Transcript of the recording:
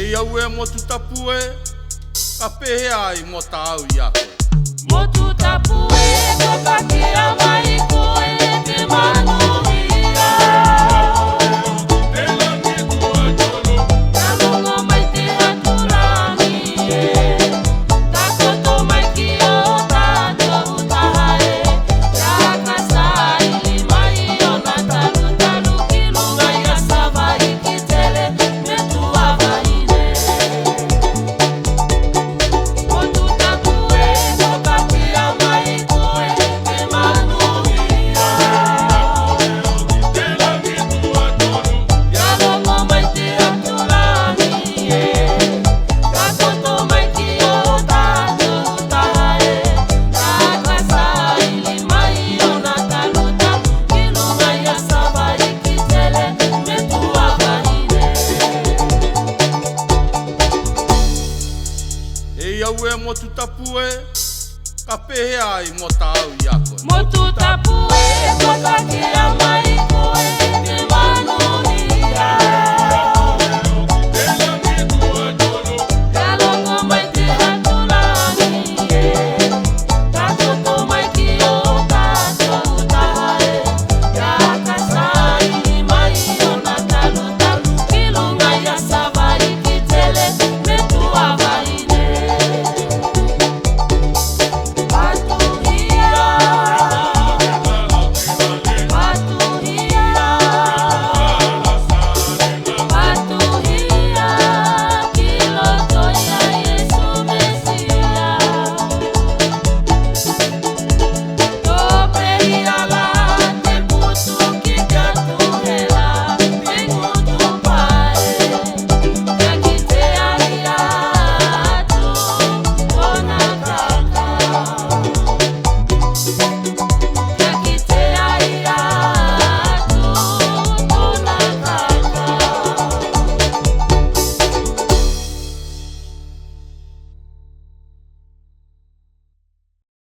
E au e motu tapu e, ka pehe ai mo ta au i a koe. Motu tapu e, ko ka kia mai koe te manuia. Kalongo mai te aturani e, ka koto mai ki o tātou taha e, ka kasai li mai o na taru taru ki lunga i a sava i ki tele me tua vaine. Motu tapu e, ko ka kia mai koe te manuia. Kalongo mai te aturani e, ka koto mai ki o tātou taha e, ka kasai li mai o na taru taru ki lunga i a sava i ki tele me tua vaine. E au e motu tapu e, ka pehe ai mo ta au i a koe. Motu tapu e, ko ka kia mai koe